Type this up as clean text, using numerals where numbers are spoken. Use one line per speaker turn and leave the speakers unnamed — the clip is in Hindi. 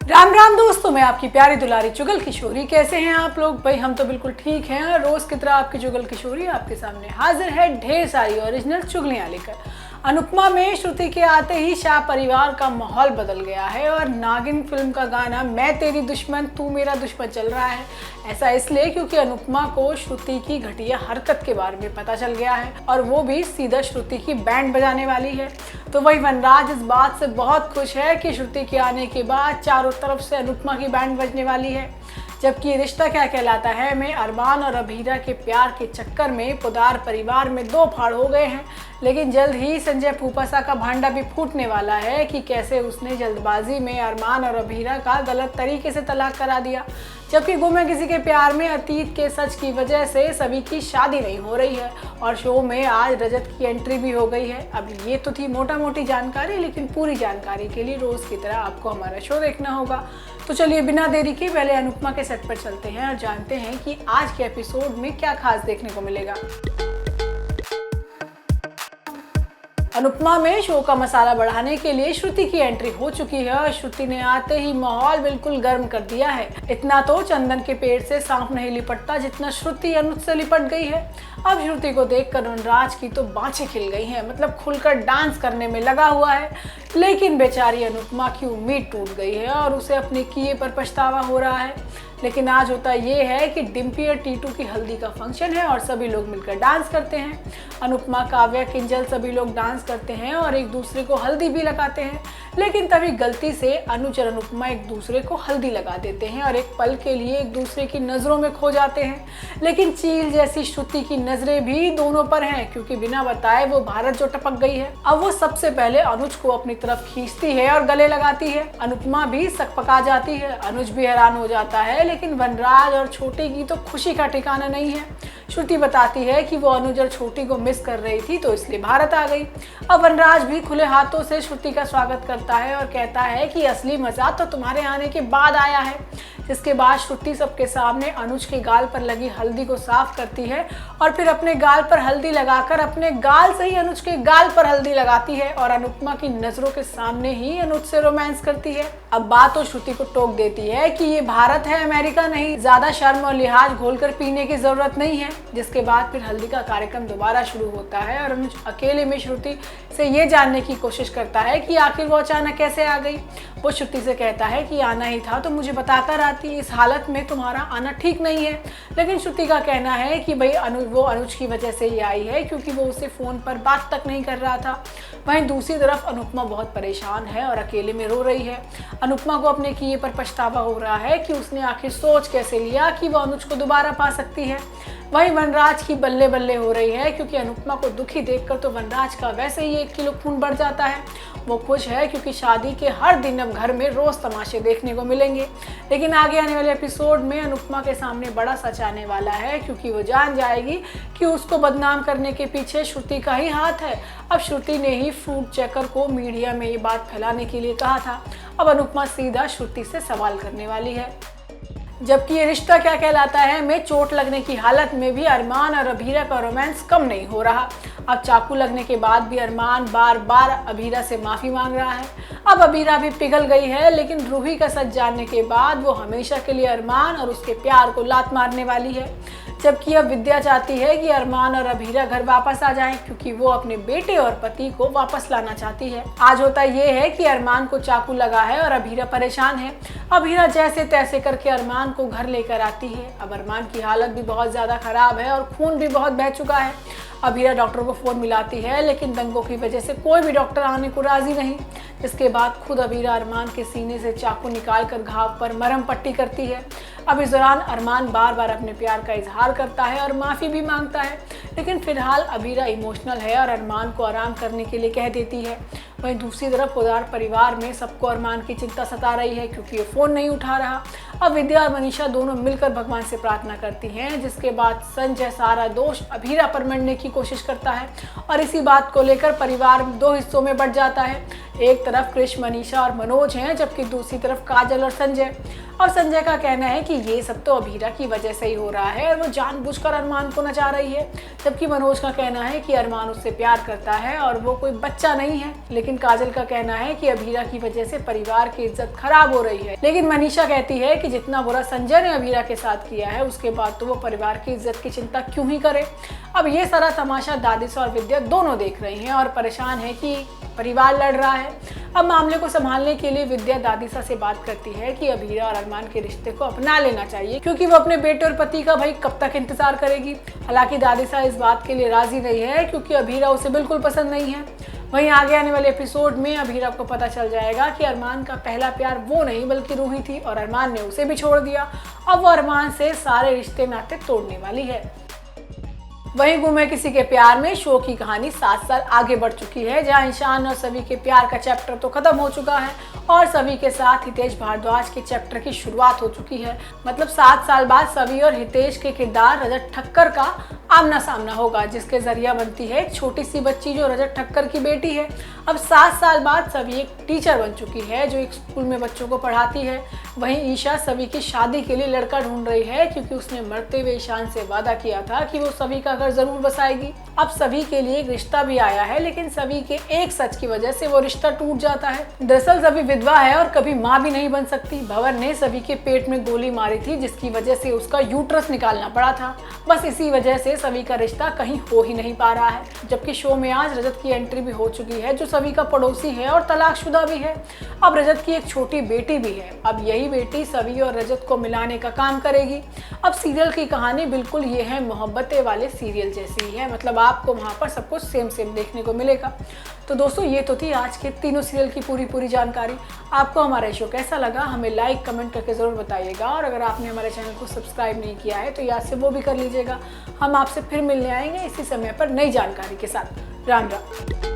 राम राम दोस्तों, मैं आपकी प्यारी दुलारी चुगल किशोरी। कैसे हैं आप लोग? भाई हम तो बिल्कुल ठीक हैं। रोज की तरह आपकी चुगल किशोरी आपके सामने हाजिर है ढेर सारी ओरिजिनल चुगलियां लेकर। अनुपमा में श्रुति के आते ही शाह परिवार का माहौल बदल गया है और नागिन फिल्म का गाना मैं तेरी दुश्मन तू मेरा दुश्मन चल रहा है। ऐसा इसलिए क्योंकि अनुपमा को श्रुति की घटिया हरकत के बारे में पता चल गया है और वो भी सीधा श्रुति की बैंड बजाने वाली है। तो वही वनराज इस बात से बहुत खुश है कि श्रुति के आने के बाद चारों तरफ से अनुपमा की बैंड बजने वाली है। जबकि रिश्ता क्या कहलाता है में अरमान और अभीरा के प्यार के चक्कर में पोदार परिवार में दो फाड़ हो गए हैं। लेकिन जल्द ही संजय फूफासा का भांडा भी फूटने वाला है कि कैसे उसने जल्दबाजी में अरमान और अभीरा का गलत तरीके से तलाक करा दिया। जबकि गुम है किसी के प्यार में अतीत के सच की वजह से सभी की शादी नहीं हो रही है और शो में आज रजत की एंट्री भी हो गई है। अब ये तो थी मोटा मोटी जानकारी, लेकिन पूरी जानकारी के लिए रोज की तरह आपको हमारा शो देखना होगा। तो चलिए बिना देरी के पहले अनुपमा के सेट पर चलते हैं और जानते हैं कि आज के एपिसोड में क्या खास देखने को मिलेगा। अनुपमा में शो का मसाला बढ़ाने के लिए श्रुति की एंट्री हो चुकी है और श्रुति ने आते ही माहौल बिल्कुल गर्म कर दिया है। इतना तो चंदन के पेड़ से सांप नहीं लिपटता जितना श्रुति अनुज से लिपट गई है। अब श्रुति को देखकर वनराज की तो बाँछें खिल गई हैं, मतलब खुलकर डांस करने में लगा हुआ है। लेकिन बेचारी अनुपमा की उम्मीद टूट गई है और उसे अपने किए पर पछतावा हो रहा है। लेकिन आज होता ये है कि डिम्पी और टीटू की हल्दी का फंक्शन है और सभी लोग मिलकर डांस करते हैं। अनुपमा, काव्या, किंजल सभी लोग डांस करते हैं और एक दूसरे को हल्दी भी लगाते हैं। लेकिन तभी गलती से अनुज और अनुपमा एक दूसरे को हल्दी लगा देते हैं और एक पल के लिए एक दूसरे की नज़रों में खो जाते हैं। लेकिन चील जैसी श्रुति की नज़रें भी दोनों पर हैं, क्योंकि बिना बताए वो भारत जो टपक गई है। अब वो सबसे पहले अनुज को अपनी तरफ खींचती है और गले लगाती है। अनुपमा भी सकपका जाती है, अनुज भी हैरान हो जाता है। लेकिन वनराज और छोटी की तो खुशी का ठिकाना नहीं है। श्रुति बताती है कि वो अनुज और छोटी को मिस कर रही थी तो इसलिए भारत आ गई। अब वनराज भी खुले हाथों से श्रुति का स्वागत करता है और कहता है कि असली मजा तो तुम्हारे आने के बाद आया है। जिसके बाद श्रुति सबके सामने अनुज के गाल पर लगी हल्दी को साफ करती है और फिर अपने गाल पर हल्दी लगाकर अपने गाल से ही अनुज के गाल पर हल्दी लगाती है और अनुपमा की नजरों के सामने ही अनुज से रोमांस करती है। अब बात तो श्रुति को टोक देती है कि ये भारत है, अमेरिका नहीं, ज्यादा शर्म और लिहाज घोलकर पीने की जरूरत नहीं है। जिसके बाद फिर हल्दी का कार्यक्रम दोबारा शुरू होता है और अनुज अकेले में श्रुति से ये जानने की कोशिश करता है कि आखिर वो अचानक कैसे आ गई। वो श्रुति से कहता है कि आना ही था तो मुझे बताकर आती, इस हालत में तुम्हारा आना ठीक नहीं है। लेकिन श्रुति का कहना है कि भाई वो अनुज की वजह से ही आई है, क्योंकि वो उसे फोन पर बात तक नहीं कर रहा था। वहीं दूसरी तरफ अनुपमा बहुत परेशान है और अकेले में रो रही है। अनुपमा को अपने किए पर पछतावा हो रहा है कि उसने आखिर सोच कैसे लिया कि वो अनुज को दोबारा पा सकती है। वहीं वनराज की बल्ले बल्ले हो रही है, क्योंकि अनुपमा को दुखी देखकर तो वनराज का वैसे ही 1 किलो खून बढ़ जाता है। वो खुश है क्योंकि शादी के हर दिन अब घर में रोज तमाशे देखने को मिलेंगे। लेकिन आगे आने वाले एपिसोड में अनुपमा के सामने बड़ा सच आने वाला है, क्योंकि वो जान जाएगी कि उसको बदनाम करने के पीछे श्रुति का ही हाथ है। अब श्रुति ने ही फ्रूट चेकर को मीडिया में ये बात फैलाने के लिए कहा था। अब अनुपमा सीधा श्रुति से सवाल करने वाली है। जबकि ये रिश्ता क्या कहलाता है में चोट लगने की हालत में भी अरमान और अभीरा का रोमांस कम नहीं हो रहा। अब चाकू लगने के बाद भी अरमान बार बार अभीरा से माफ़ी मांग रहा है। अब अभीरा भी पिघल गई है, लेकिन रूही का सच जानने के बाद वो हमेशा के लिए अरमान और उसके प्यार को लात मारने वाली है। जबकि अब विद्या चाहती है कि अरमान और अभीरा घर वापस आ जाएं, क्योंकि वो अपने बेटे और पति को वापस लाना चाहती है। आज होता ये है कि अरमान को चाकू लगा है और अभीरा परेशान है। अभीरा जैसे तैसे करके अरमान को घर लेकर आती है। अब अरमान की हालत भी बहुत ज़्यादा खराब है और खून भी बहुत बह चुका है। अभीरा डॉक्टर को फ़ोन मिलाती है, लेकिन दंगों की वजह से कोई भी डॉक्टर आने को राजी नहीं। जिसके बाद खुद अभीरा अरमान के सीने से चाकू निकालकर घाव पर मरहम पट्टी करती है। अब इस दौरान अरमान बार बार अपने प्यार का इजहार करता है और माफ़ी भी मांगता है। लेकिन फिलहाल अभीरा इमोशनल है और अरमान को आराम करने के लिए कह देती है। वहीं दूसरी तरफ पोदार परिवार में सबको अरमान की चिंता सता रही है, क्योंकि ये फ़ोन नहीं उठा रहा। अब विद्या और मनीषा दोनों मिलकर भगवान से प्रार्थना करती हैं, जिसके बाद संजय सारा दोष अभीरा पर मढ़ने की कोशिश करता है और इसी बात को लेकर परिवार 2 हिस्सों में बंट जाता है। एक तरफ कृष, मनीषा और मनोज हैं, जबकि दूसरी तरफ काजल और संजय। और संजय का कहना है कि ये सब तो अभीरा की वजह से ही हो रहा है और वो जानबूझकर अरमान को नचा रही है, जबकि मनोज का कहना है कि अरमान उससे प्यार करता है और वो कोई बच्चा नहीं है। लेकिन काजल का कहना है कि अभीरा की वजह से परिवार की इज्जत खराब हो रही है। लेकिन मनीषा कहती है कि जितना बुरा संजय ने अभीरा के साथ किया है, उसके बाद तो वो परिवार की इज्जत की चिंता क्यों ही करे। अब ये सारा तमाशा दादिसा और विद्या दोनों देख रही हैं और परेशान है कि परिवार लड़ रहा है। अब मामले को संभालने के लिए विद्या दादिसा से बात करती है कि अभीरा और अरमान के रिश्ते को अपना लेना चाहिए, क्योंकि वो अपने बेटे और पति का भाई कब तक इंतजार करेगी। हालांकि दादिसा इस बात के लिए राजी नहीं है, क्योंकि अभीरा उसे बिल्कुल पसंद नहीं है। वहीं आगे आने वाले एपिसोड में अभीरा को पता चल जाएगा कि अरमान का पहला प्यार वो नहीं बल्कि रूही थी और अरमान ने उसे भी छोड़ दिया। अब वो अरमान से सारे रिश्ते नाते तोड़ने वाली है। वहीं गुम है किसी के प्यार में शो की कहानी 7 साल आगे बढ़ चुकी है, जहां ईशान और सवी के प्यार का चैप्टर तो खत्म हो चुका है और सवी के साथ हितेश भारद्वाज के चैप्टर की शुरुआत हो चुकी है। मतलब 7 साल बाद सवी और हितेश के किरदार रजत ठक्कर का आमना सामना होगा, जिसके जरिया बनती है एक छोटी सी बच्ची जो रजत ठक्कर की बेटी है। अब 7 साल बाद सवी एक टीचर बन चुकी है जो एक स्कूल में बच्चों को पढ़ाती है। वहीं ईशा सवी की शादी के लिए लड़का ढूंढ रही है, क्योंकि उसने मरते हुए ईशान से वादा किया था कि वो सवी का घर जरूर बसाएगी। अब सवी के लिए एक रिश्ता भी आया है, लेकिन सवी के एक सच की वजह से वो रिश्ता टूट जाता है। दरअसल सवी विधवा है और कभी माँ भी नहीं बन सकती। भंवर ने सवी के पेट में गोली मारी थी, जिसकी वजह से उसका यूट्रस निकालना पड़ा था। बस इसी वजह से सवी का रिश्ता कहीं हो ही नहीं पा रहा है। जबकि शो में आज रजत की एंट्री भी हो चुकी है, जो सवी का पड़ोसी है और तलाकशुदा भी है। अब रजत की एक छोटी बेटी भी है। अब यही बेटी सवी और रजत को मिलाने का काम करेगी। अब सीरियल की कहानी बिल्कुल ये है मोहब्बतें वाले सीरियल जैसी ही है, मतलब आपको वहाँ पर सब कुछ सेम देखने को मिलेगा। तो दोस्तों, ये तो थी आज के तीनों सीरियल की पूरी जानकारी। आपको हमारा शो कैसा लगा हमें लाइक कमेंट करके ज़रूर बताइएगा, और अगर आपने हमारे चैनल को सब्सक्राइब नहीं किया है तो याद से वो भी कर लीजिएगा। हम आपसे फिर मिलने आएंगे इसी समय पर नई जानकारी के साथ। राम राम।